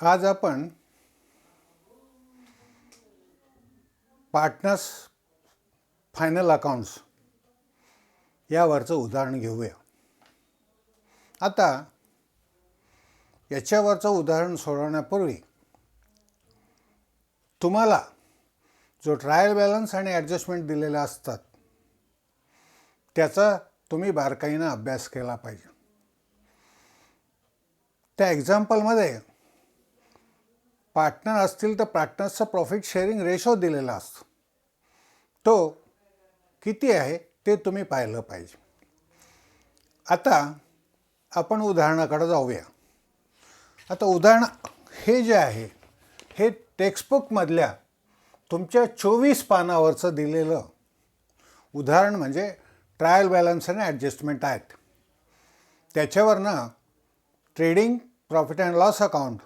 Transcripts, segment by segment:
आज आपण partners final accounts यावरचं उदाहरण घेऊया. आता याच्यावरचं उदाहरण सोडवण्यापूर्वी तुम्हाला जो ट्रायल बॅलन्स आणि ॲडजस्टमेंट दिलेल्या असतात त्याचा तुम्ही बारकाईनं अभ्यास केला पाहिजे. त्या एक्झाम्पलमध्ये पार्टनर असतील तर पार्टनर्सचा प्रॉफिट शेअरिंग रेशो दिलेला असतो. तो किती आहे ते तुम्ही पाहिलं पाहिजे. आता आपण उदाहरणाकडे जाऊया. आता उदाहरण हे जे आहे हे टेक्स्टबुकमधल्या तुमच्या 24 पानावरचं दिलेलं उदाहरण म्हणजे ट्रायल बॅलन्स आणि ॲडजस्टमेंट आहेत. त्याच्यावरनं trading profit and loss account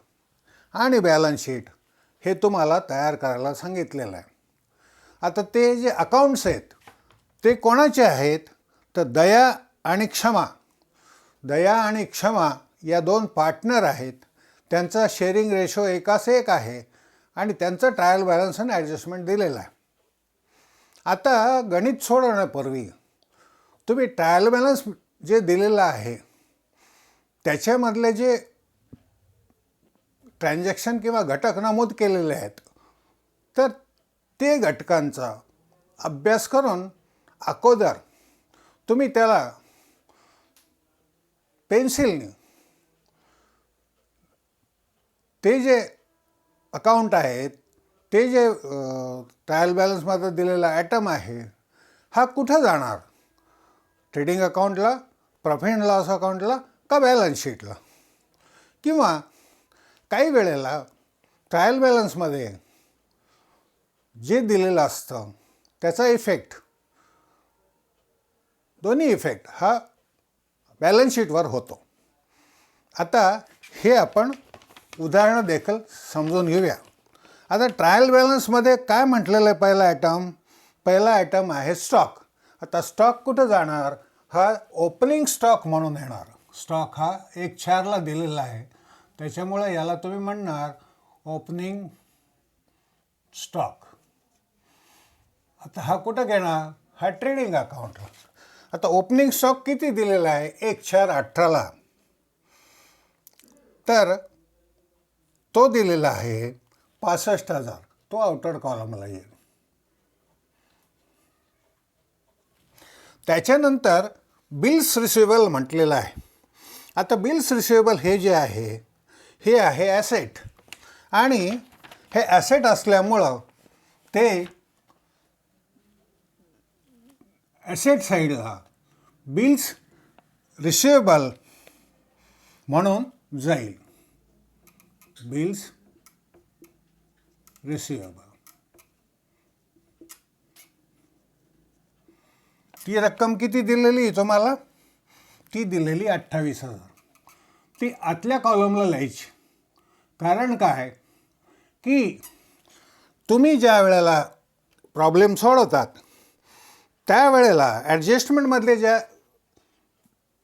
आणि बॅलन्स शीट हे तुम्हाला तयार करायला सांगितलेलं आहे. आता ते जे अकाउंट्स आहेत ते कोणाचे आहेत तर दया आणि क्षमा. दया आणि क्षमा या दोन पार्टनर आहेत. त्यांचा शेअरिंग रेशो 1:1 आहे आणि त्यांचं ट्रायल बॅलन्स आणि ॲडजस्टमेंट दिलेलं आहे. आता गणित सोडवण्यापूर्वी तुम्ही ट्रायल बॅलन्स जे दिलेलं आहे त्याच्यामधले जे ट्रान्झॅक्शन किंवा घटक नमूद केलेले आहेत तर ते घटकांचा अभ्यास करून अगोदर तुम्ही त्याला पेन्सिलने ते जे अकाउंट आहेत ते जे ट्रायल बॅलन्समध्ये दिलेला ॲटम आहे हा कुठं जाणार, ट्रेडिंग अकाउंटला, प्रॉफिट अँड लॉस अकाउंटला का बॅलन्स शीटला. किंवा काही वेळेला ट्रायल बॅलन्समध्ये जे दिलेलं असतं त्याचा इफेक्ट, दोन्ही इफेक्ट हा बॅलन्स शीटवर होतो. आता हे आपण उदाहरणं देखील समजून घेऊया. आता ट्रायल बॅलन्समध्ये काय म्हटलेलं आहे पहिला आयटम आहे स्टॉक. आता स्टॉक कुठं जाणार, हा ओपनिंग स्टॉक म्हणून येणार. स्टॉक हा 1:4 दिलेला आहे त्याच्यामुळे याला तुम्ही म्हणणार ओपनिंग स्टॉक. आता हा कुठं घेणार, हा ट्रेडिंग अकाउंट. आता ओपनिंग स्टॉक किती दिलेला आहे 1/4/18 तर तो दिलेला आहे 65,000. तो आउटर कॉलमला येईल. त्याच्यानंतर बिल्स रिसिवेबल म्हटलेलं आहे. आता बिल्स रिसिवेबल हे जे आहे हे आहे ॲसेट आणि हे ॲसेट असल्यामुळं ते ॲसेट साईडला बिल्स रिसिवेबल म्हणून जाईल. बिल्स रिसिवेबल ती रक्कम किती दिलेली तुम्हाला, ती दिलेली 28,000. ती आतल्या कॉलमला लिहायची. कारण काय की तुम्ही ज्या वेळेला प्रॉब्लेम सोडवतात त्यावेळेला ॲडजस्टमेंटमधले ज्या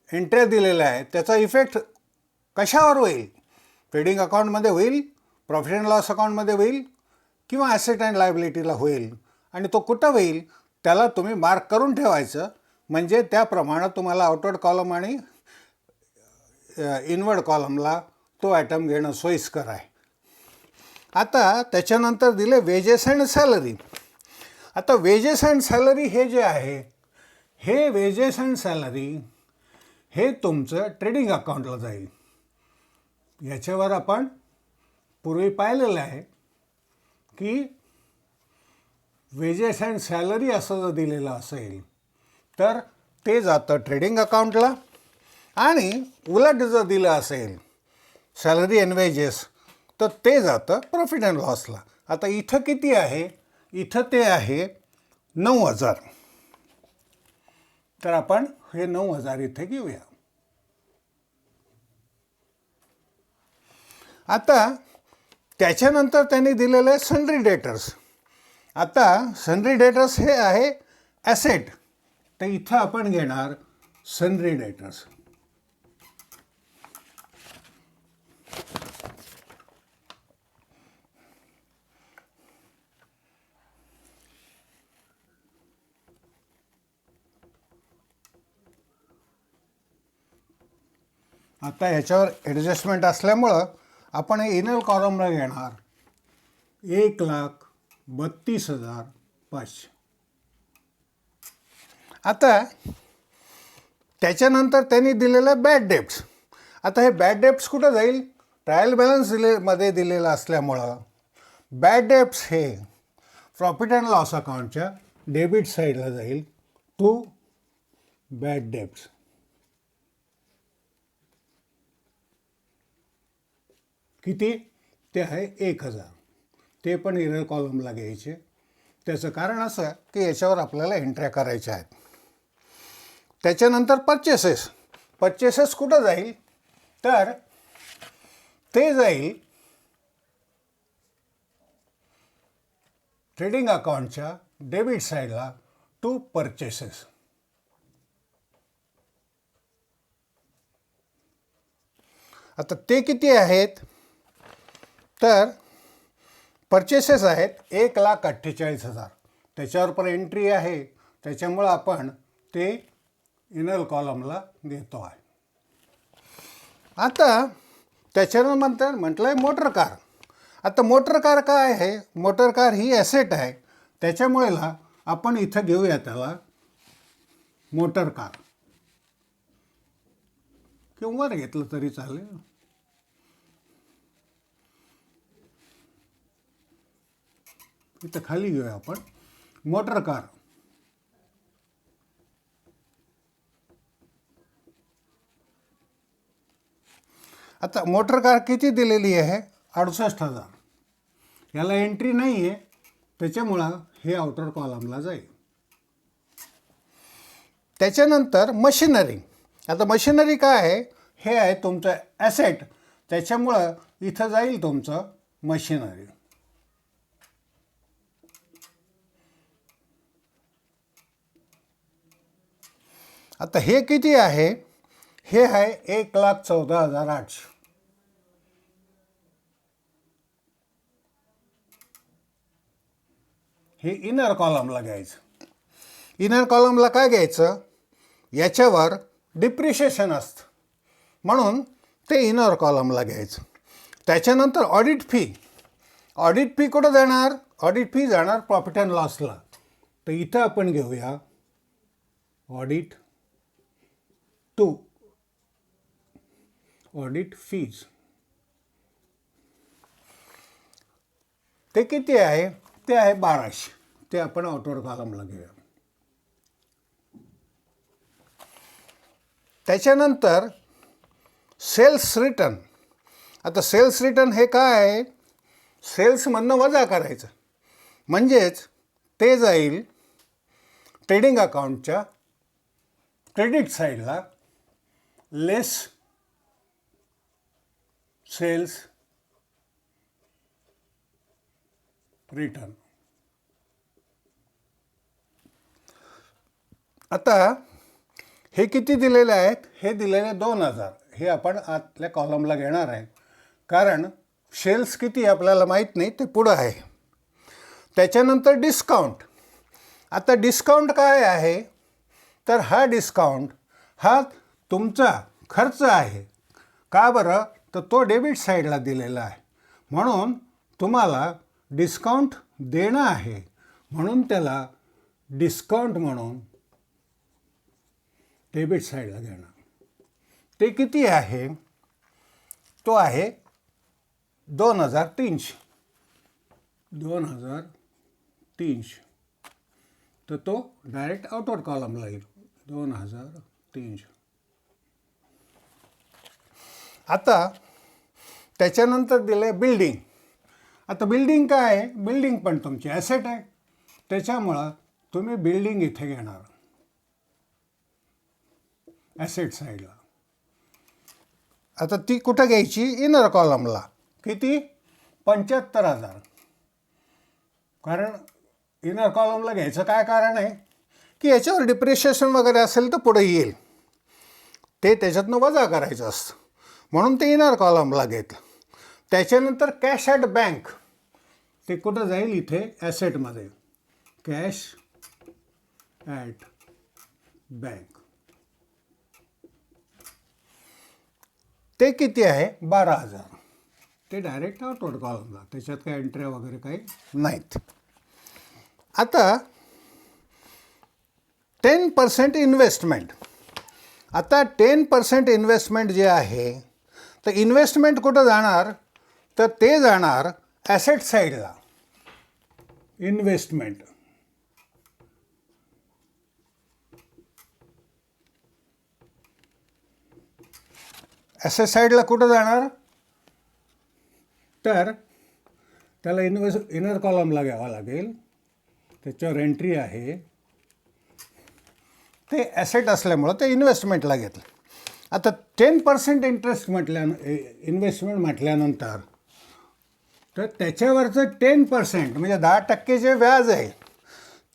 एंट्र्या दिलेल्या आहेत त्याचा इफेक्ट कशावर होईल, ट्रेडिंग अकाउंटमध्ये होईल, प्रॉफिट अँड लॉस अकाउंटमध्ये होईल किंवा ॲसेट अँड लायबिलिटीला होईल. आणि तो कुठं होईल त्याला तुम्ही मार्क करून ठेवायचं. म्हणजे त्याप्रमाणे तुम्हाला आउटवर्ड कॉलम आणि इनवर्ड कॉलमला तो आयटम घेणं सोयीस्कर आहे. आता त्याच्यानंतर दिले वेजेस अँड सॅलरी. आता वेजेस अँड सॅलरी हे जे आहे हे वेजेस अँड सॅलरी हे तुमचं ट्रेडिंग अकाउंटला जाईल. याच्यावर आपण पूर्वी पाहिलेलं आहे की वेजेस अँड सॅलरी असं जर दिलेलं असेल तर ते जातं ट्रेडिंग अकाउंटला आणि उलट जर दिलं असेल सॅलरी अँड वेजेस तर ते जातं प्रॉफिट अँड लॉसला. आता इथं किती आहे, इथं ते आहे 9,000. तर आपण हे 9,000 इथे घेऊया. आता त्याच्यानंतर त्यांनी दिलेलं आहे सन्ड्री डेटर्स. आता सन्ड्री डेटर्स हे आहे ॲसेट तर इथं आपण घेणार सन्ड्री डेटर्स. आता ह्याच्यावर ॲडजस्टमेंट असल्यामुळं आपण हे इनर कॉलमला घेणार 1,32,500. आता त्याच्यानंतर त्यांनी दिलेलं बॅड डेब्ट्स. आता हे बॅड डेब्ट्स कुठं जाईल? ट्रायल बॅलन्स मध्ये दिलेलं असल्यामुळं बॅड डेब्ट्स हे प्रॉफिट अँड लॉस अकाउंटच्या डेबिट साईडला जाईल टू बॅड डेब्ट्स. किती? ते आहे 1,000. ते पण इनर कॉलमला घ्यायचे. त्याचं कारण असं की याच्यावर आपल्याला एंट्र्या करायच्या आहेत. त्याच्यानंतर परचेसेस कुठं जाईल? तर ते जाईल ट्रेडिंग अकाउंटच्या डेबिट साईडला टू परचेसेस. आता ते किती आहेत? तर परचेसेस आहेत 1,48,000. त्याच्यावर पण एंट्री आहे, त्याच्यामुळं आपण ते इनर कॉलमला देतो आहे. आता त्याच्यानंतर म्हटलं आहे मोटर कार. आता मोटर कार काय आहे? मोटर कार ही ॲसेट आहे, त्याच्यामुळे आपण इथं घेऊया त्याला मोटर कार किंवा घेतलं तरी चालेल. इथं खाली घेऊया आपण मोटर कार. आता मोटर कार किती दिलेली आहे? 68,000. याला एंट्री नाही आहे, त्याच्यामुळं हे आउटर कॉलमला जाईल. त्याच्यानंतर मशिनरी. आता मशिनरी काय आहे? हे आहे तुमचं ॲसेट, त्याच्यामुळं इथं जाईल तुमचं मशिनरी. आता हे किती आहे? हे आहे 1,14,800. हे इनर कॉलमला घ्यायचं. इनर कॉलमला काय घ्यायचं? याच्यावर डिप्रिशिएशन असतं म्हणून ते इनर कॉलमला घ्यायचं. त्याच्यानंतर ऑडिट फी. ऑडिट फी कुठं जाणार? ऑडिट फी जाणार प्रॉफिट अँड लॉसला. तर इथं आपण घेऊया ऑडिट टू ऑडिट फीज. ते किती आहे? ते आहे 1,200. ते आपण आउटर कॉलमला घेऊया. त्याच्यानंतर सेल्स रिटर्न. आता सेल्स रिटर्न हे काय आहे? सेल्समधनं वजा करायचं, म्हणजेच ते जाईल ट्रेडिंग अकाउंटच्या क्रेडिट साईडला लेस सेल्स रिटर्न. आता हे किती दिलेले आहेत? हे दिलेले 2,000. हे आपण आतल्या कॉलमला घेणार आहे, कारण सेल्स किती आपल्याला माहीत नाही, ते पुढं आहे. त्याच्यानंतर डिस्काउंट. आता डिस्काउंट काय आहे? तर हा डिस्काउंट हा तुमचा खर्च आहे. का बरं? तर तो डेबिट साईडला दिलेला आहे, म्हणून तुम्हाला डिस्काउंट देणं आहे, म्हणून त्याला डिस्काउंट म्हणून डेबिट साईडला घेणं. ते किती आहे? तो आहे 2,300. 2,300. तर तो डायरेक्ट आउटर कॉलमला येईल 2,300. आता त्याच्यानंतर दिलं बिल्डिंग. आता बिल्डिंग काय आहे? बिल्डिंग पण तुमची ॲसेट आहे, त्याच्यामुळं तुम्ही बिल्डिंग इथे घेणार ॲसेट साईडला. आता ती कुठं घ्यायची? इनर कॉलमला. किती? 75,000. कारण इनर कॉलमला घ्यायचं काय कारण आहे की याच्यावर डिप्रिशिएशन वगैरे असेल तर पुढे येईल, ते त्याच्यातनं वजा करायचं असतं, म्हणून ते इनर कॉलमला घेतलं. त्याच्यानंतर कॅश ॲट बँक. ते कुठं जाईल? इथे ॲसेटमध्ये कॅश ॲट बँक. ते किती आहे 12,000. ते डायरेक्ट आउटवर्ड कॉलमला, त्याच्यात काही एंट्र्या वगैरे काही नाहीत. आता 10% इन्व्हेस्टमेंट. आता 10% इन्व्हेस्टमेंट जे आहे, तर इन्व्हेस्टमेंट कुठं जाणार, तर ते जाणार ॲसेट साईडला. इन्व्हेस्टमेंट ॲसेट साईडला कुठं जाणार, तर त्याला इनर कॉलमला घ्यावा लागेल. त्याच्यावर एंट्री आहे, ते ॲसेट असल्यामुळं ते इन्व्हेस्टमेंटला घेतलं. आता 10% इंटरेस्ट इन्व्हेस्टमेंट म्हटल्यानंतर, तर त्याच्यावरचं 10% म्हणजे 10% जे व्याज आहे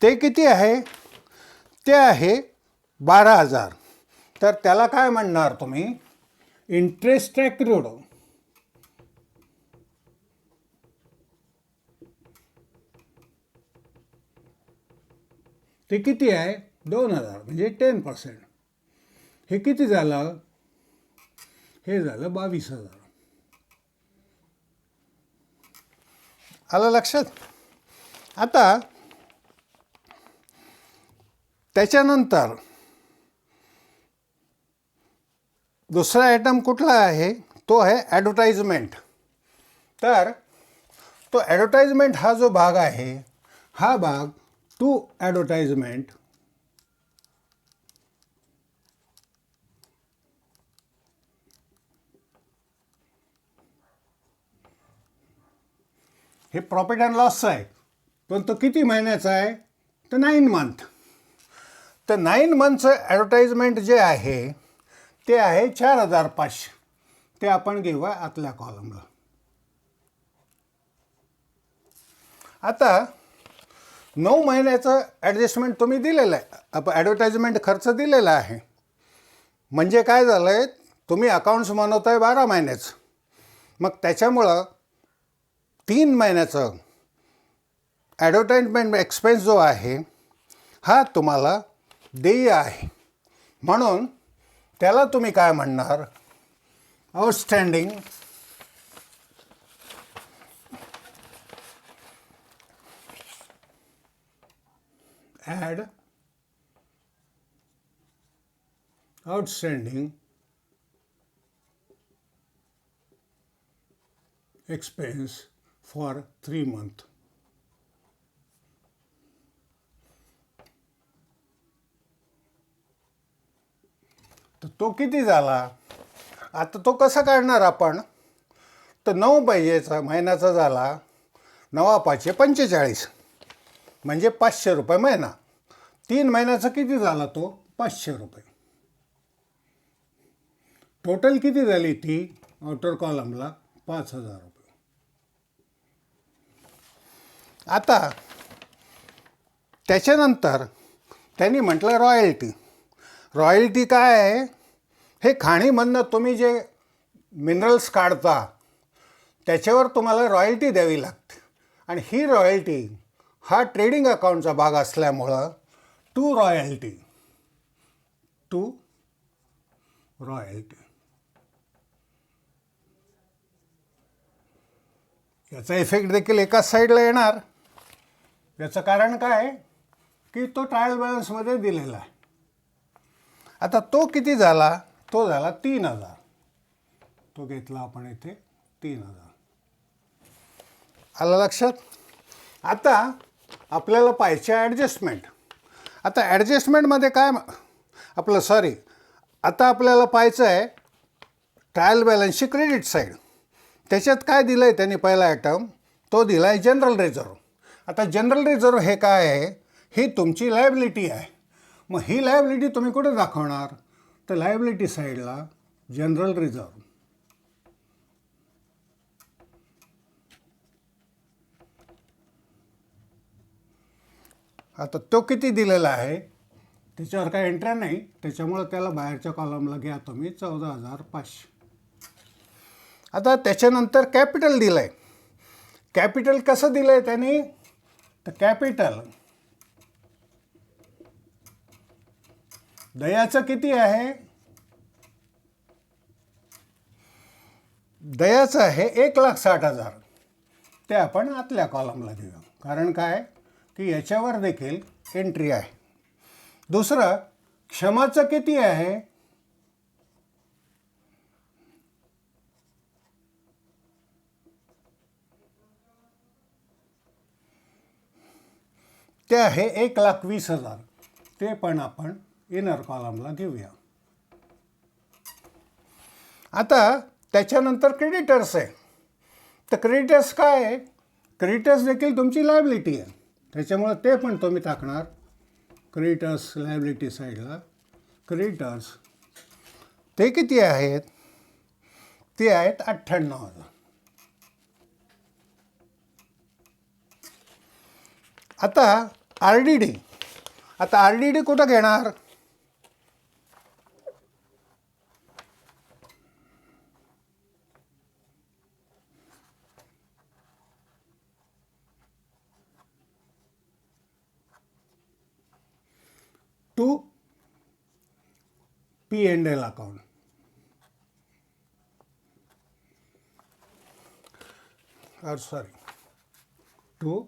ते किती आहे, ते आहे 12,000. तर त्याला काय म्हणणार तुम्ही, इंटरेस्ट ॲक्रूड. ते किती आहे 2,000 म्हणजे 10%. हे किती झालं, हे झालं 22,000. आलं लक्षात. आता त्याच्यानंतर दुसरा आयटम कुठला आहे, तो आहे ॲडव्हर्टाइजमेंट. तर तो ॲडव्हर्टाइजमेंट हा जो भाग आहे, हा भाग टू ॲडव्हर्टाइजमेंट हे प्रॉफिट अँड लॉसचं आहे, पण तो किती महिन्याचा आहे, तर 9 मंथ. तर 9 मंथचं ॲडव्हर्टाइजमेंट जे आहे ते आहे 4,500. ते आपण घेऊया आतल्या कॉलमला. आता 9 महिन्याचं ॲडजस्टमेंट तुम्ही दिलेलं आहे, आपण ॲडव्हर्टाइजमेंट खर्च दिलेला आहे. म्हणजे काय झालं आहे, तुम्ही अकाउंट्स बनवत आहे 12 महिन्याचं, मग त्याच्यामुळं 3 महिन्याचं ॲडव्हर्टाइजमेंट एक्सपेन्स जो आहे हा तुम्हाला देय आहे. म्हणून त्याला तुम्ही काय म्हणणार, outstanding add outstanding expense for 3 month. तर तो किती झाला, आता तो कसा काढणार आपण, तर 9 महिन्याचा झाला, 9 5 45 म्हणजे 500 रुपये महिना. 3 महिन्याचा किती झाला तो 500 रुपये. टोटल किती झाली ती आउटर कॉलमला 5,000 रुपये. आता त्याच्यानंतर त्यांनी म्हटलं रॉयल्टी. रॉयल्टी काय आहे, हे खाणीमधनं तुम्ही जे मिनरल्स काढता त्याच्यावर तुम्हाला रॉयल्टी द्यावी लागते. आणि ही रॉयल्टी हा ट्रेडिंग अकाउंटचा भाग असल्यामुळं टू रॉयल्टी याचा इफेक्ट देखील एकाच साईडला येणार. याचं कारण काय आहे की तो ट्रायल बॅलन्समध्ये दिलेला आहे. आता तो किती झाला, तो झाला 3,000. तो घेतला आपण इथे 3,000. आलं लक्षात. आता आपल्याला पाहिजे ॲडजस्टमेंट. आता ॲडजस्टमेंटमध्ये काय आता आपल्याला पाहायचं आहे ट्रायल बॅलन्सची क्रेडिट साईड. त्याच्यात काय दिलं आहे त्यांनी, पहिला आयटम तो दिला आहे जनरल रिझर्व. आता जनरल रिझर्व हे काय आहे, ही तुमची लायबिलिटी आहे. मग ही लायबिलिटी तुम्ही कुठे दाखवणार, तर लायबिलिटी साईडला जनरल रिझर्व. आता तो किती दिलेला आहे, त्याच्यावर काही एंट्री नाही, त्याच्यामुळं त्याला बाहेरच्या कॉलमला घ्या तुम्ही 14,500. आता त्याच्यानंतर कॅपिटल दिलं आहे. कॅपिटल कसं दिलं आहे त्यांनी, तर कॅपिटल दयाचं किती आहे, दयाचं आहे 1,60,000. ते आपण आतल्या कॉलमला देऊया. कारण काय की याच्यावर देखील एंट्री आहे. दुसरं, क्षमाचं किती आहे? ते आहे 1,20,000. ते पण आपण इनर कॉलमला देऊया. आता त्याच्यानंतर क्रेडिटर्स आहे. तर क्रेडिटर्स काय आहे? क्रेडिटर्स देखील तुमची लायबिलिटी आहे. त्याच्यामुळे ते पण तुम्ही टाकणार क्रेडिटर्स लायबिलिटी साईडला. क्रेडिटर्स ते किती आहेत? ते आहेत 98,000. आता RDD. आता RDD कुठं घेणार? To P&L account. Sorry, to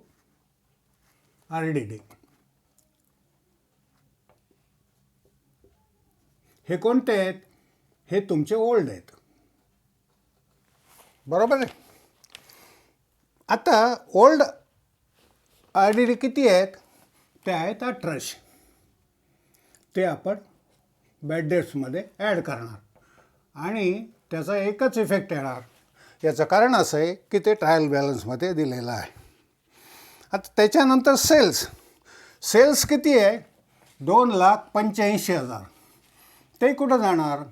RDD. हे कोणते आहेत? हे तुमचे ओल्ड आहेत. बरोबर आहे. आता ओल्ड RDD किती आहेत? ते आहेत 1800. ते आपण बॅड डेट्समध्ये ॲड करणार आणि त्याचा एकच इफेक्ट येणार. याचं कारण असं आहे की ते ट्रायल बॅलन्समध्ये दिलेलं आहे. आता त्याच्यानंतर सेल्स किती आहे? 2,85,000. ते कुठं जाणार?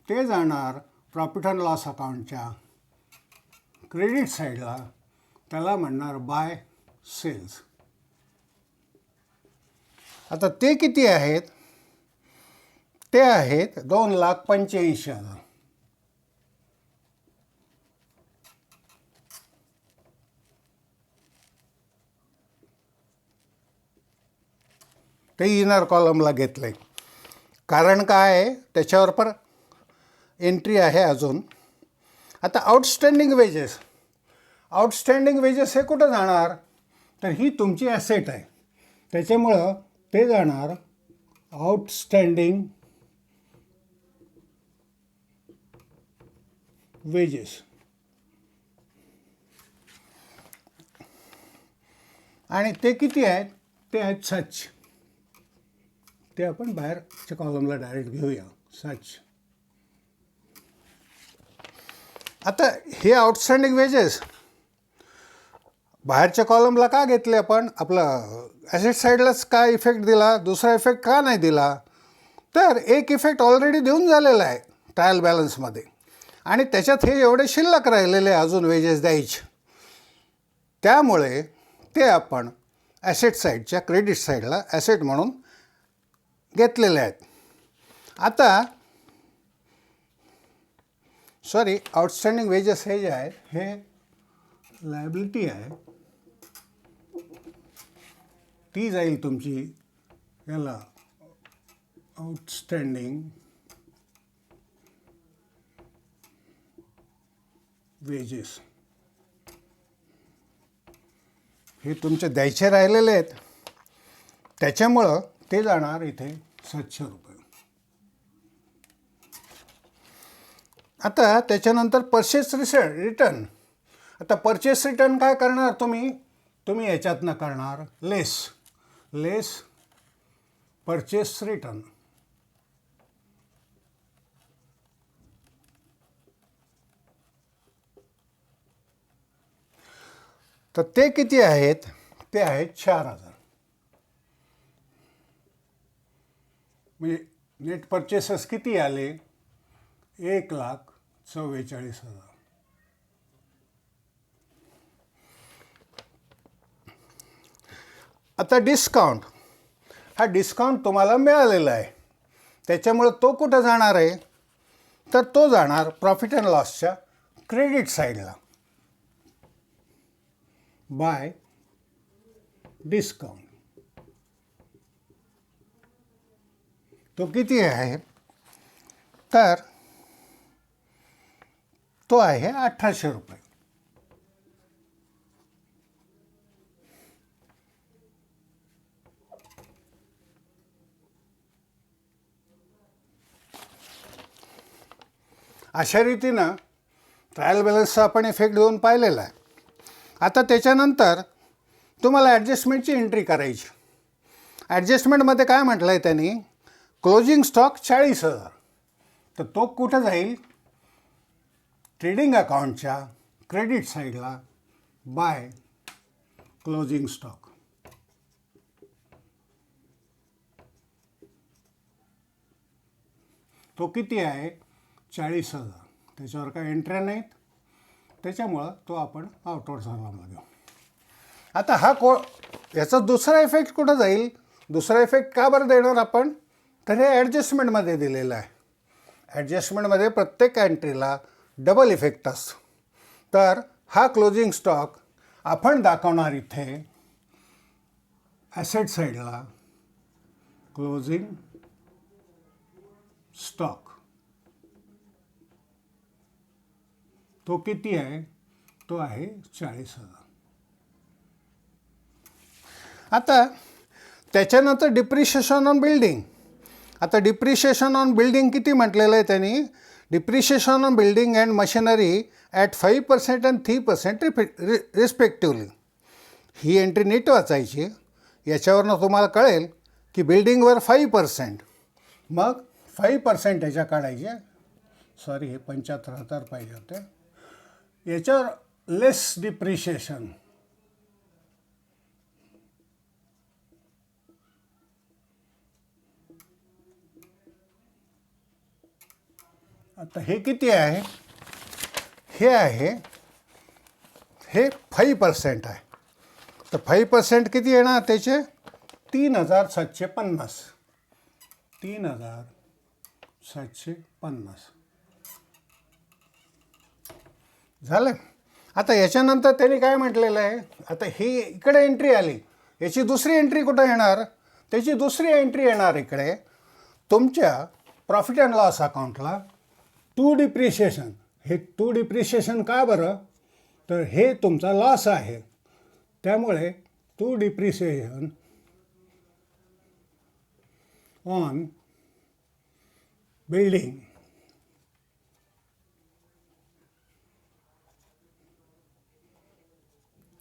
ते जाणार प्रॉफिट अँड लॉस अकाउंटच्या क्रेडिट साईडला. त्याला म्हणणार बाय सेल्स. आता ते किती आहेत? ते आहेत 2,85,000. ते इनर कॉलमला घेतलंय. कारण काय आहे? त्याच्यावर पण एंट्री आहे अजून. आता आउटस्टँडिंग वेजेस हे कुठं जाणार? तर ही तुमची ॲसेट आहे. त्याच्यामुळं ते जाणार आउटस्टँडिंग वेजेस. आणि ते किती आहेत? ते आहेत 700. ते आपण बाहेरच्या कॉलमला डायरेक्ट घेऊया. 700. आता हे आउटस्टँडिंग वेजेस बाहेरच्या कॉलमला का घेतले आपण? आपलं ॲसेट साईडलाच का इफेक्ट दिला? दुसरा इफेक्ट का नाही दिला? तर एक इफेक्ट ऑलरेडी देऊन झालेला आहे ट्रायल बॅलन्समध्ये आणि त्याच्यात हे एवढे शिल्लक राहिलेले अजून वेजेस द्यायचे. त्यामुळे ते आपण ॲसेट साईडच्या क्रेडिट साईडला ॲसेट म्हणून घेतलेले आहेत. आता आउटस्टँडिंग वेजेस हे जे आहेत हे लायबिलिटी आहे. ती जाईल तुमची याला आउटस्टँडिंग वेजेस. हे तुमचे द्यायचे राहिलेले आहेत. त्याच्यामुळं ते जाणार इथे 700 रुपये. आता त्याच्यानंतर परचेस रिटर्न. आता परचेस रिटर्न काय करणार तुम्ही याच्यातनं करणार लेस परचेस रिटर्न. तर ते किती आहेत? ते आहेत 4,000. म्हणजे नेट परचेसेस किती आले? 1,44,000. आता डिस्काउंट. हा डिस्काउंट तुम्हाला मिळालेला आहे. त्याच्यामुळे तो कुठं जाणार आहे? तर तो जाणार प्रॉफिट अँड लॉसच्या क्रेडिट साईडला बाय डिस्काउंट. तो किती आहे? तर तो आहे 1800 रुपये. अशा रीतीनं ट्रायल बॅलन्सचा आपण इफेक्ट देऊन पाहिलेला आहे. आता त्याच्यानंतर तुम्हाला ॲडजस्टमेंटची एंट्री करायची. ॲडजस्टमेंटमध्ये काय म्हटलं आहे त्यांनी, क्लोजिंग स्टॉक 40,000. तर तो कुठं जाईल, ट्रेडिंग अकाउंटच्या क्रेडिट साईडला बाय क्लोजिंग स्टॉक. तो किती आहे, 40,000. त्याच्यावर काही एंट्र्या नाहीत, त्याच्यामुळं तो आपण आउटवर्ड कॉलमला घेऊ. आता याचा दुसरा इफेक्ट कुठं जाईल, दुसरा इफेक्ट का बरं देणार आपण, तर हे ॲडजस्टमेंटमध्ये दिलेलं आहे. ॲडजस्टमेंटमध्ये प्रत्येक एंट्रीला डबल इफेक्ट असतो. तर हा क्लोजिंग स्टॉक आपण दाखवणार इथे ॲसेट साईडला क्लोजिंग स्टॉक. तो किती आहे, तो आहे 40,000. आता त्याच्यानंतर डिप्रिशिएशन ऑन बिल्डिंग. आता डिप्रिशिएशन ऑन बिल्डिंग किती म्हटलेलं आहे त्यांनी, depreciation on building and machinery at 5% and 3% respectively. ही एंट्री नीट वाचायची. याच्यावरनं तुम्हाला कळेल की बिल्डिंगवर 5%, मग 5% याच्या काढायचे. सॉरी, हे 75,000 पाहिजे होते. याच्यावर लेस डिप्रिशिएशन, आता हे किती आहे, हे आहे, हे 5% आहे. तर 5% किती येणार त्याचे, 3,750. 3,750 झालं. आता याच्यानंतर त्यांनी काय म्हटलेलं आहे, आता ही इकडे एंट्री आली, याची दुसरी एंट्री कुठं येणार, त्याची दुसरी एंट्री येणार इकडे तुमच्या प्रॉफिट अँड लॉस अकाउंटला टू डिप्रिशिएशन. हे टू डिप्रिशिएशन का बरं, तर हे तुमचा लॉस आहे, त्यामुळे टू डिप्रिशिएशन ऑन बिल्डिंग.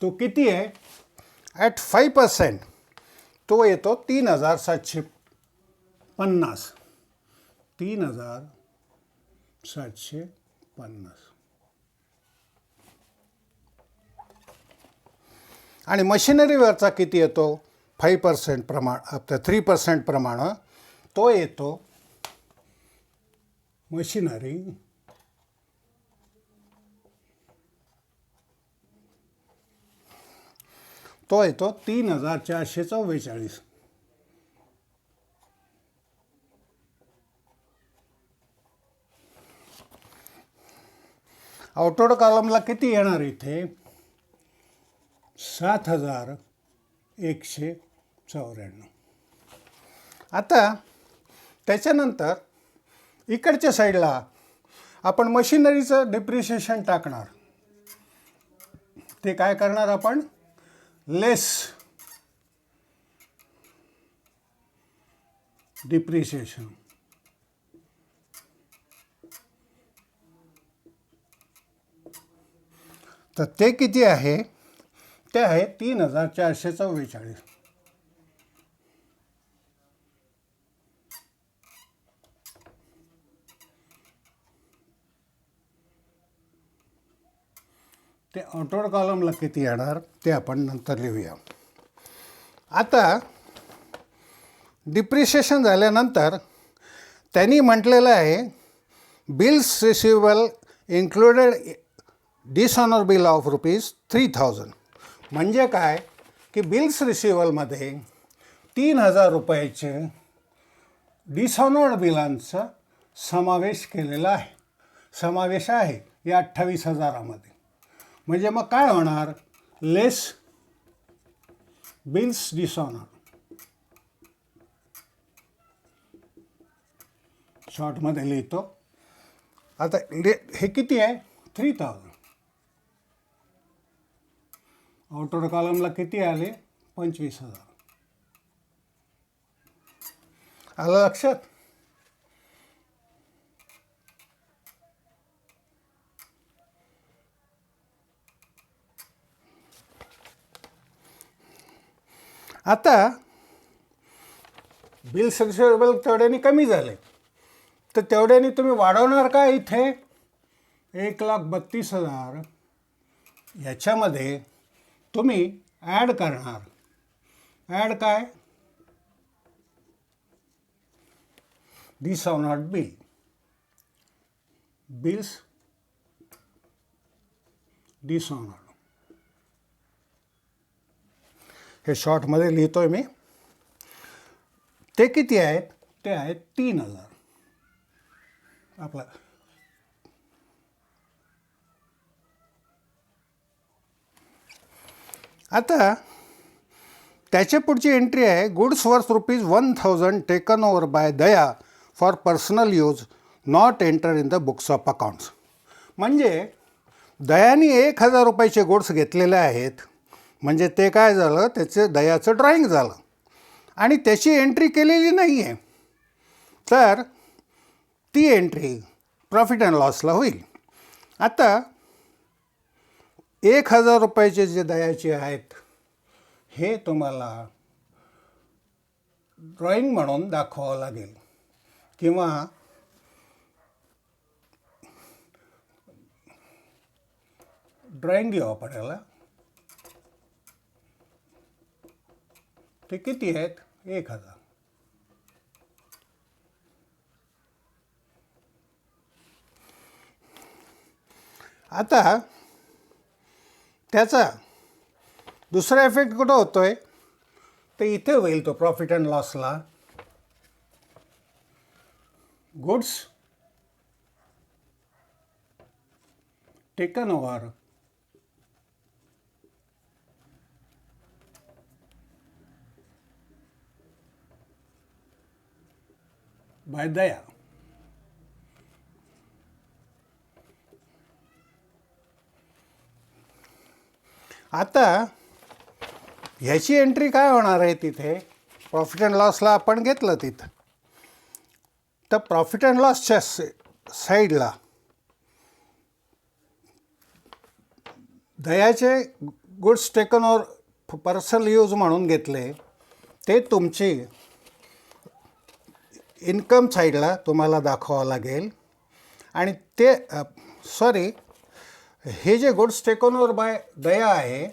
तो किती आहे, ॲट 5%, तो येतो 3,750. 3,750. आणि मशिनरीवरचा किती येतो, 5% प्रमाण, 3% प्रमाण, तो येतो मशिनरी तो येतो 3,444. आउटवर्ड कॉलमला किती येणार इथे, 7,194. आता त्याच्यानंतर इकडच्या साईडला आपण मशिनरीचं डिप्रिशिएशन टाकणार. ते काय करणार आपण, लेस डिप्रिशिएशन. तर ते किती आहे, ते आहे 3,444. ते आउटवर्ड कॉलमला किती येणार ते आपण नंतर लिहूया. आता डिप्रिशिएशन झाल्यानंतर त्यांनी म्हटलेलं आहे, bills receivable included dishonour bill of ₹3,000. म्हणजे काय की बिल्स रिसिवेबलमध्ये 3,000 रुपयाचे डिसऑनर्ड बिलांचा समावेश केलेला आहे, समावेश आहे या 28,000मध्ये. म्हणजे मग काय होणार, लेस बिल्स डिसऑनर, शॉर्टमध्ये लिहितो. आता हे किती आहे, 3000. आउटर कॉलमला किती आले? 25,000. आलं लक्षात? आता बिल्स रिसिवेबल तेवढ्याने कमी झाले, तर तेवढ्याने तुम्ही वाढवणार काय? इथे 1,32,000 याच्यामध्ये तुम्ही ॲड करणार. ॲड काय? Dishonoured bill. Bills dishonoured. हे शॉर्टमध्ये लिहितोय मी. ते किती आहेत? ते आहेत 3,000. आपला आता त्याच्या पुढची एंट्री आहे, goods worth ₹1,000 taken over by Daya for personal use not enter in the books of accounts. म्हणजे दयाने ₹1,000 गुड्स घेतलेले आहेत, म्हणजे ते काय झालं, त्याचं दयाचं ड्रॉइंग झालं आणि त्याची एंट्री केलेली नाही आहे, तर ती एंट्री प्रॉफिट अँड लॉसला होईल. आता ₹1,000 जे दयाचे आहेत हे तुम्हाला ड्रॉइंग म्हणून दाखवावं लागेल, किंवा ड्रॉइंग घेऊ आपण याला. ते किती आहेत? 1,000. आता त्याचा दुसरा इफेक्ट कुठं होतोय? तर इथे होईल तो प्रॉफिट अँड लॉसला. Goods taken over by Daya. आता ह्याची एंट्री काय होणार आहे तिथे? प्रॉफिट अँड लॉसला आपण घेतलं तिथं, तर प्रॉफिट अँड लॉसच्या साईडला दयाचे goods taken over personal use म्हणून घेतले, ते तुमची इन्कम साईडला तुम्हाला दाखवावं लागेल. आणि ते हे जे गुड्स टेकन ओव्हर बाय दया आहे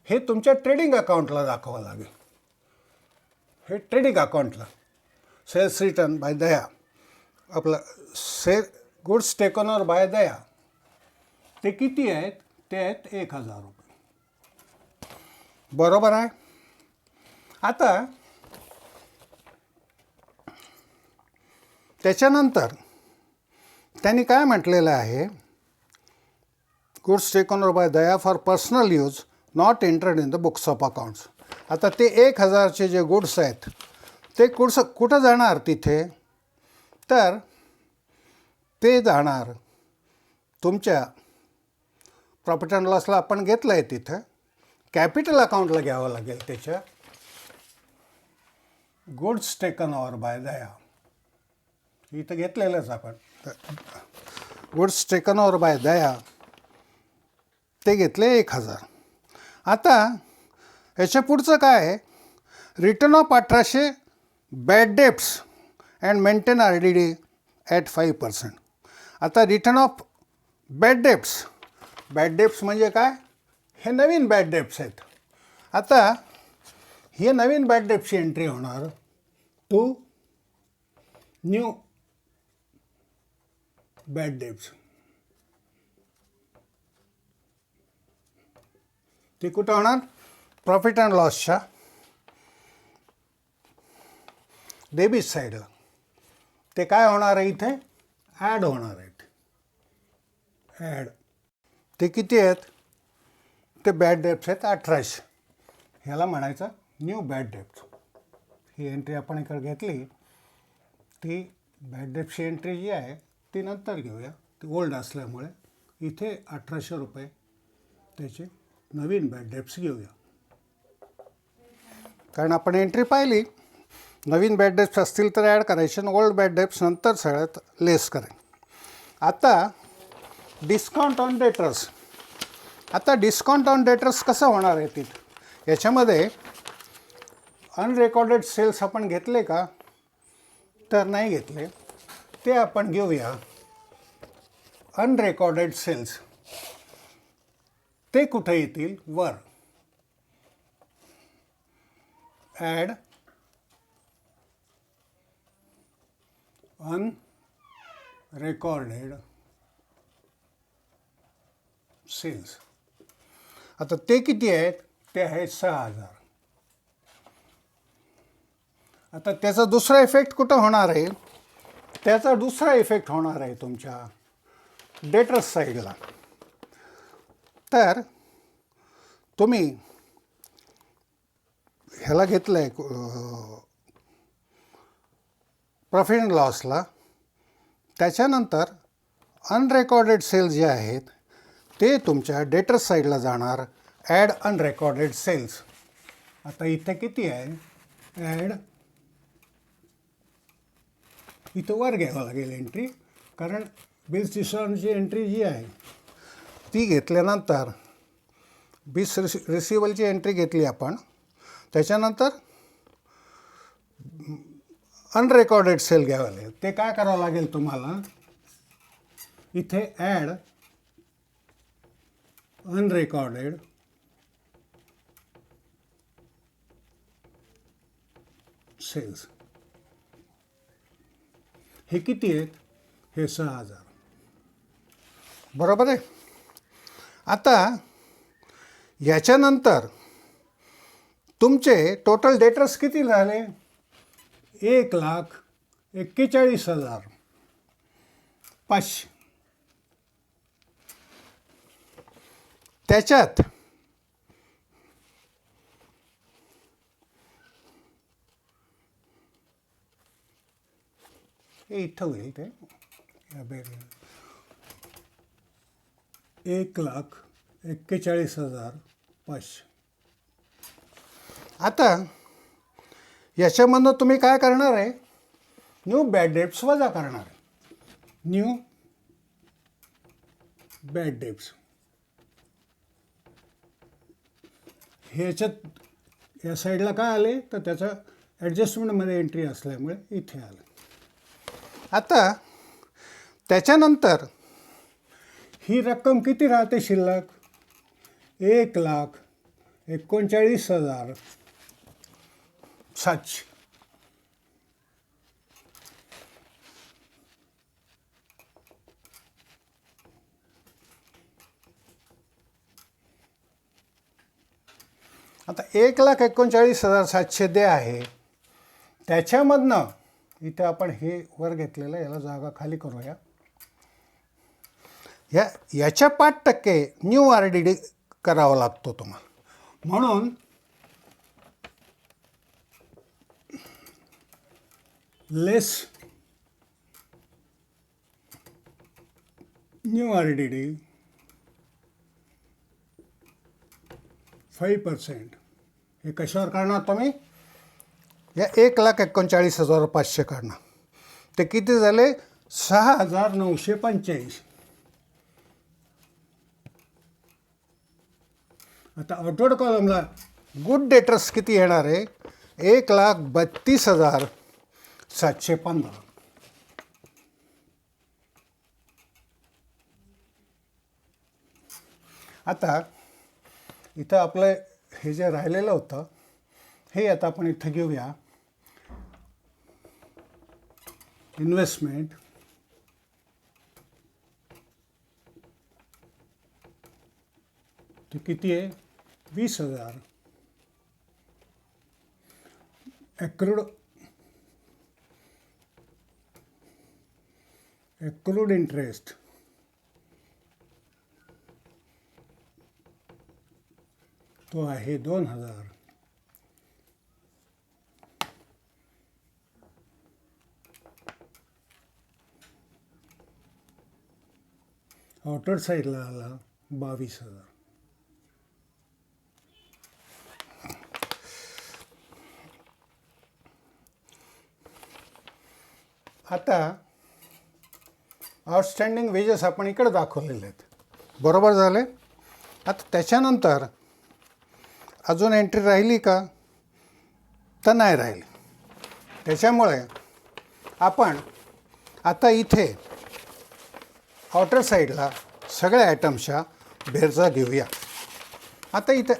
हे तुमच्या ट्रेडिंग अकाउंटला दाखवावं लागेल. हे ट्रेडिंग अकाउंटला सेल्स रिटर्न बाय दया, आपलं goods taken over by Daya ते किती आहेत? ते आहेत ₹1,000. बरोबर आहे. आता त्याच्यानंतर त्यांनी काय म्हटलेलं आहे? Goods taken over by Daya for personal use not entered in the books of accounts. आता ते 1,000चे जे गुड्स आहेत ते कुठं जाणार तिथे? तर ते जाणार तुमच्या प्रॉफिट अँड लॉसला आपण घेतलं आहे तिथं, कॅपिटल अकाउंटला घ्यावं लागेल. त्याच्या goods taken over by Daya इथं घेतलेलंच आपण. Goods taken over by Daya ते घेतले 1,000. आता याच्या पुढचं काय आहे? Return of 1,800 bad debts and maintain RDD at 5%. आता रिटर्न ऑफ बॅड डेप्स म्हणजे काय? हे नवीन बॅड डेप्स आहेत. आता हे नवीन बॅड डेप्सची एंट्री होणार टू न्यू बॅड डेप्स. ते कुठं होणार? प्रॉफिट अँड लॉसच्या डेबिट साईडला. ते काय होणार आहे? इथे ॲड होणार आहेत. ॲड ते किती आहेत? ते बॅड डेप्स आहेत 1,800. ह्याला म्हणायचं न्यू बॅड डेप्स. ही एंट्री आपण इकडे घेतली. ती बॅड डेप्सची एंट्री जी आहे ती नंतर घेऊया, ती ओल्ड असल्यामुळे. इथे 1800 रुपये त्याचे नवीन बॅड डेप्स घेऊया. कारण आपण एंट्री पाहिली, नवीन बॅड डेप्स असतील तर ॲड करायचे आणि ओल्ड बॅड डेप्स नंतर सगळ्यात लेस करायचे. आता डिस्काउंट ऑन डेटर्स. आता डिस्काउंट ऑन डेटर्स कसं होणार आहे तिथं? याच्यामध्ये अनरेकॉर्डेड सेल्स आपण घेतले का? तर नाही घेतले. ते आपण घेऊया. अनरेकॉर्डेड सेल्स ते कुठे येतील? वर. Add unrecorded sales. आता ते किती आहेत? ते आहेत 6000. आता त्याचा दुसरा इफेक्ट कुठं होणार आहे? त्याचा दुसरा इफेक्ट होणार आहे तुमच्या डेटर्स साईडला. तर तुम्ही ह्याला घेतलं आहे प्रॉफिट अँड लॉसला, त्याच्यानंतर अनरेकॉर्डेड सेल्स जे आहेत ते तुमच्या डेटर्स साईडला जाणार. Add unrecorded sales. आता इथे किती आहे? ॲड, इथं वर घ्यावं लागेल एंट्री, कारण बिल्स डिस्काउंटची एंट्री जी आहे ती घेतल्यानंतर बिल्स रिसिवलची एंट्री घेतली आपण, त्याच्यानंतर अनरेकॉर्डेड सेल घ्यावं लागेल. ते काय करावं लागेल तुम्हाला? इथे ॲड अनरेकॉर्डेड सेल्स. हे किती आहेत? हे 6000. बरोबर आहे. आता याच्यानंतर तुमचे टोटल डेटर्स किती झाले? 1,41,500. त्याच्यात हे इथं होईल ते 1,41,500. आता याच्यामधनं तुम्ही काय करणार आहे? न्यू बॅड डेप्स वजा करणार आहे. New bad debts. ह्याच्यात या साईडला काय आले? तर त्याचं ॲडजस्टमेंटमध्ये एंट्री असल्यामुळे इथे आलं. आता त्याच्यानंतर ही रक्कम किती राहते शिल्लक? 1,39,700. आता 1,39,700 दे आहे. त्याच्यामधनं इथे आपण हे वर घेतलेलं, याला जागा खाली करूया. याच्या 5% न्यू RDD करावा लागतो तुम्हाला. म्हणून लेस न्यू RDD 5%. हे कशावर करणार तुम्ही? या 1,39,500 काढणार. ते किती झाले? 6,985. आता आउटवर्ड कॉलमला गुड डेटर्स किती येणार आहे? 1,32,715. आता इथं आपलं हे जे राहिलेलं होतं हे आता आपण इथं घेऊया. इन्व्हेस्टमेंट, ते किती आहे? 20,000. accrued इंटरेस्ट तो आहे 2,000. आउटर साईडला आला 22,000. आता आउटस्टँडिंग वेजेस आपण इकडे दाखवलेले आहेत, बरोबर झाले. आता त्याच्यानंतर अजून एंट्री राहिली का, तर नाही राहिली. त्याच्यामुळे आपण आता इथे आउटर साईडला सगळ्या आयटम्सच्या बेरजा घेऊया. आता इथे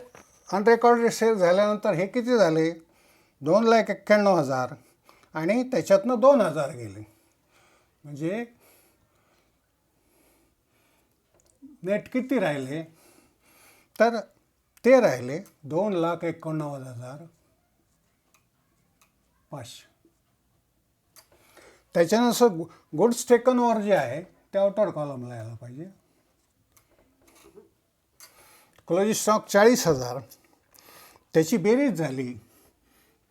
अनरेकॉर्डेड सेल झाल्यानंतर हे किती झाले, 2,91,000 आणि त्याच्यातनं 2,000 गेले, म्हणजे नेट किती राहिले, तर ते राहिले 2,89,500. त्याच्यानंतर गुड्स टेकन ओव्हर जे आहे ते आउटर कॉलमला यायला पाहिजे. क्लोजिंग स्टॉक 40,000, त्याची बेरीज झाली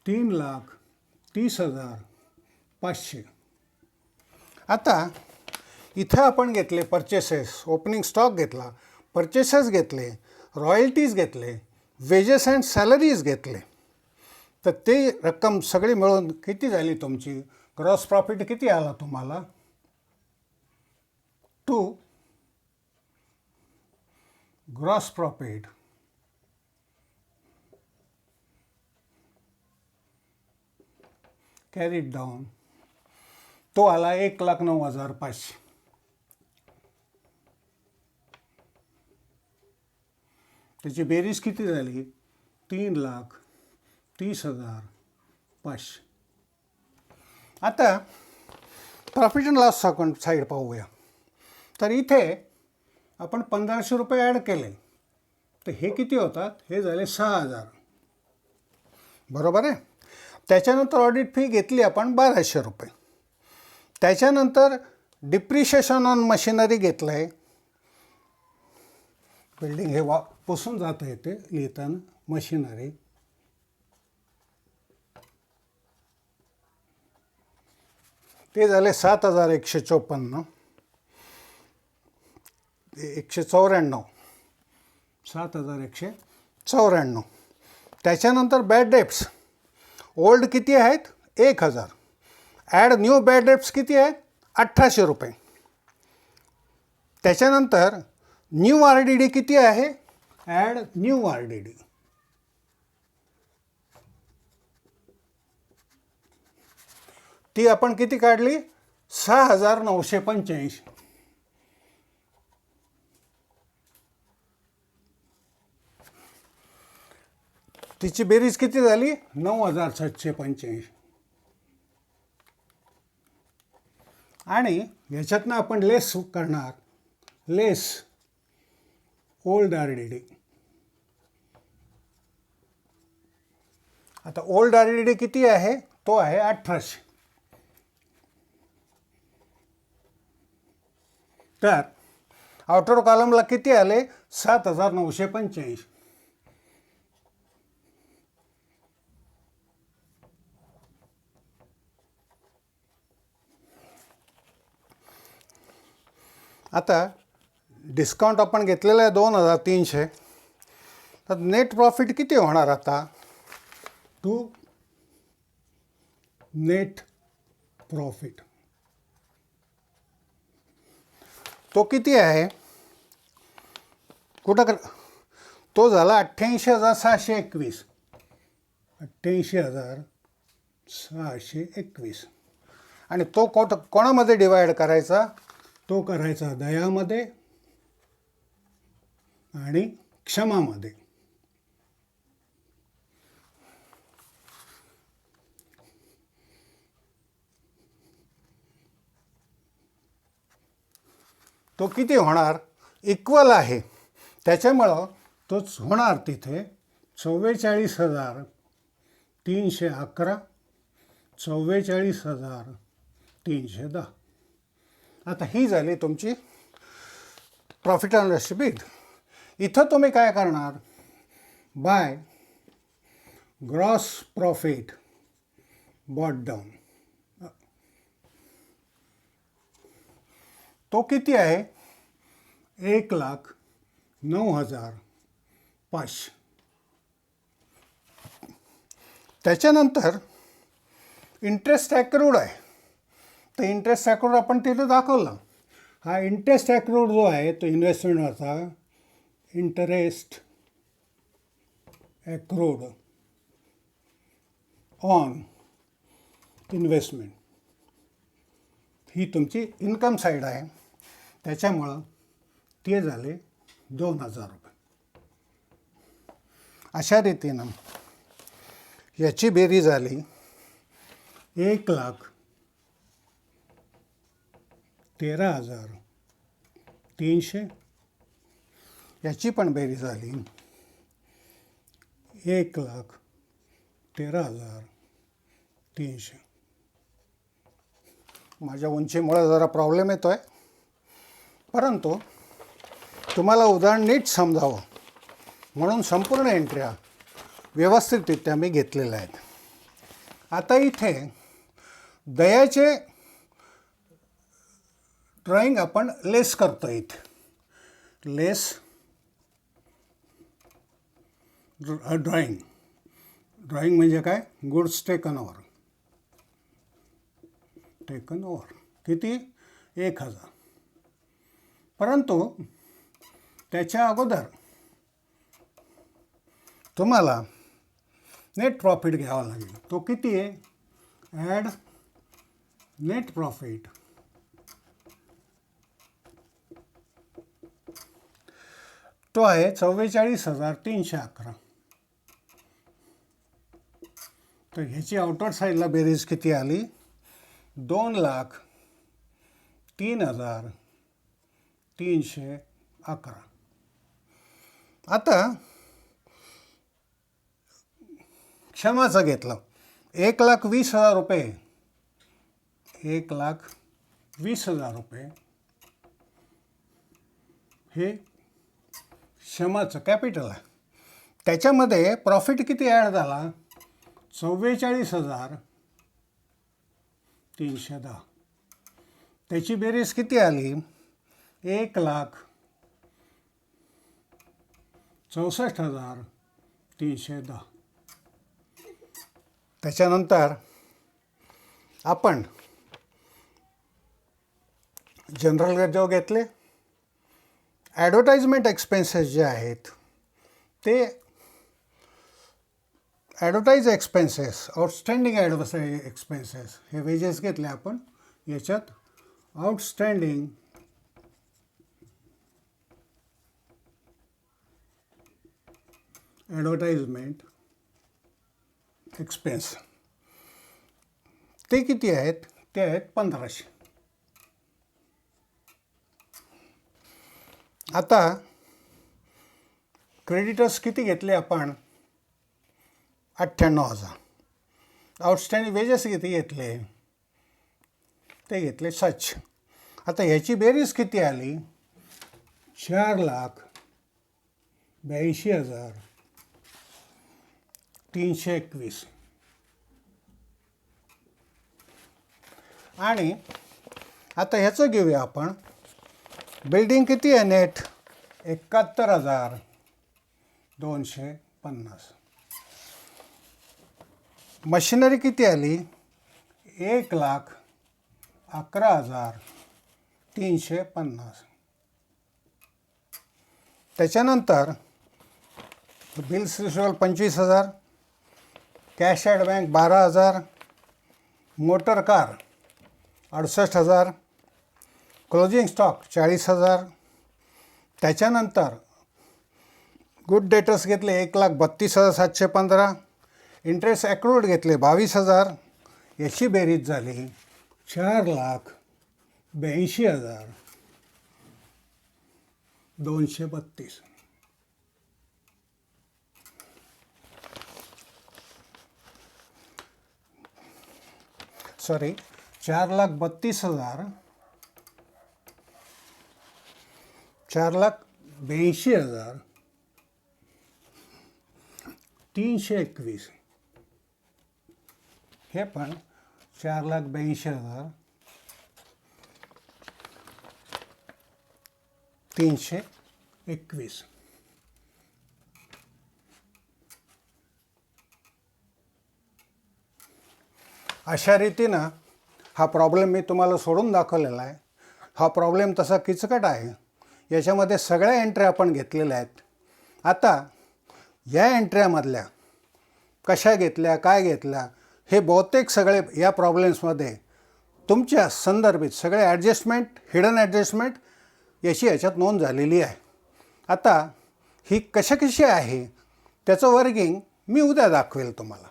3,30,500. आता इथं आपण घेतले परचेसेस, ओपनिंग स्टॉक घेतला, परचेसेस घेतले, रॉयल्टीज घेतले, वेजेस अँड सॅलरीज घेतले, तर ते रक्कम सगळी मिळून किती झाली तुमची, ग्रॉस प्रॉफिट किती आला तुम्हाला, to gross profit carried down, तो आला 1,09,500. त्याची बेरीज किती झाली, 3,30,500. आता profit and loss account side पाहूया. तर इथे आपण 1,500 रुपये ॲड केले, तर हे किती होतात, हे झाले 6,000, बरोबर आहे. त्याच्यानंतर ऑडिट फी घेतली आपण 1,200 रुपये. त्याच्यानंतर डिप्रिशिएशन ऑन मशिनरी घेतलं आहे, बिल्डिंग हे पुसून जातं येते लिहिताना, मशिनरी, ते झाले 7,154, 194, 7,194. त्याच्यानंतर बॅड डेप्स ओल्ड किती आहेत, 1,000. ॲड न्यू बॅड डेप्स किती आहेत, 1,800 रुपये. त्याच्यानंतर न्यू RDD किती आहे, ॲड न्यू RDD, ती आपण किती काढली, 6,985. तिची बेरीज किती झाली, 9,785. आणि याच्यातनं आपण लेस करणार, लेस ओल्ड RDD. आता ओल्ड RDD किती आहे, तो आहे 1,800. तर आउटर कॉलमला किती आले, 7,985. आता डिस्काउंट आपण घेतलेलं आहे 2,300. तर नेट प्रॉफिट किती होणार आता, टू नेट प्रॉफिट, तो किती आहे, कुठं तो झाला 88,621, 88,621. आणि तो कोणामध्ये डिवाइड करायचा, तो करायचा दयामध्ये आणि क्षमामध्ये. तो किती होणार, इक्वल आहे, त्याच्यामुळं तोच होणार तिथे 44,311, 44,310. आता ही झाली तुमची प्रॉफिट अँड लॉस शीट. इथं तुम्ही काय करणार, by gross profit brought down, तो किती आहे, 1,09,500. त्याच्यानंतर इंटरेस्ट ॲक्रूड आहे. तर इंटरेस्ट ॲक्रूड आपण तिथे दाखवलं. हा इंटरेस्ट ॲक्रूड जो आहे तो इन्व्हेस्टमेंटवरचा इंटरेस्ट ॲक्रूड ऑन इन्व्हेस्टमेंट ही तुमची इन्कम साईड आहे. त्याच्यामुळं ते झाले 2,000 रुपये. अशा रीतीनं याची बेरीज झाली 1,13,300. याची पण बेरीज झाली 1,13,300. माझ्या उंचीमुळे जरा प्रॉब्लेम येतो आहे, परंतु तुम्हाला उदाहरण नीट समजावं म्हणून संपूर्ण एंट्र्या व्यवस्थितरित्या मी घेतलेल्या आहेत. आता इथे दयाचे ड्रॉइंग आपण लेस करतो. इथे लेस ड्रॉइंग म्हणजे काय? Goods taken over. किती? 1,000. परंतु त्याच्या अगोदर तुम्हाला नेट प्रॉफिट घ्यावा लागेल. तो किती आहे? Add net profit. तो आहे 44,311. तर ह्याची आउटवर्ड साईडला बेरीज किती आली? 2,03,311. आता क्षमाचं घेतलं 1,20,000 रुपये. 1,20,000 रुपये हे क्षमाचं कॅपिटल आहे. त्याच्यामध्ये प्रॉफिट किती ॲड झाला? 44,310. त्याची बेरीज किती आली? 1,64,310. त्याच्यानंतर आपण जनरल जेव्हा घेतले, ॲडव्हर्टाइजमेंट एक्सपेन्सेस जे आहेत ते advertise expenses, outstanding advertise expenses हे वेजेस घेतले आपण. याच्यात आउटस्टँडिंग ॲडव्हर्टाइजमेंट एक्सपेन्स ते किती आहेत? ते आहेत 1,500. आता क्रेडिटर्स किती घेतले आपण? 98,000. आउटस्टँडिंग वेजेस किती घेतले? ते घेतले 700. आता ह्याची बेरीज किती आली? 4,82,321. आणि आता ह्याचं घेऊया आपण. बिल्डिंग किती आहे नेट? 71,250. मशिनरी किती आली? 1,11,350. त्याच्यानंतर bills receivable 25,000, cash at bank 12,000, motor car 68,000, closing stock 40,000. त्याच्यानंतर गुड डेटर्स घेतले 1,32,715. इंटरेस्ट ॲक्रूड घेतले 22,000. याची बेरीज झाली 4,82,232. सॉरी 4,32,000 4,82,321. हे पण 4,82,000 321. अशा रीतीनं हा प्रॉब्लेम मी तुम्हाला सोडून दाखवलेला आहे. हा प्रॉब्लेम तसा किचकट आहे. याच्यामध्ये सगळ्या एंट्र्या आपण घेतलेल्या आहेत. आता या एंट्र्यामधल्या कशा घेतल्या, काय घेतल्या, हे बहुतेक सगळे या प्रॉब्लेम्समध्ये तुमच्या संदर्भित सगळे ॲडजस्टमेंट, हिडन ॲडजस्टमेंट याची याच्यात नोंद झालेली आहे. आता ही कशी आहे त्याचं वर्किंग मी उद्या दाखवेल तुम्हाला.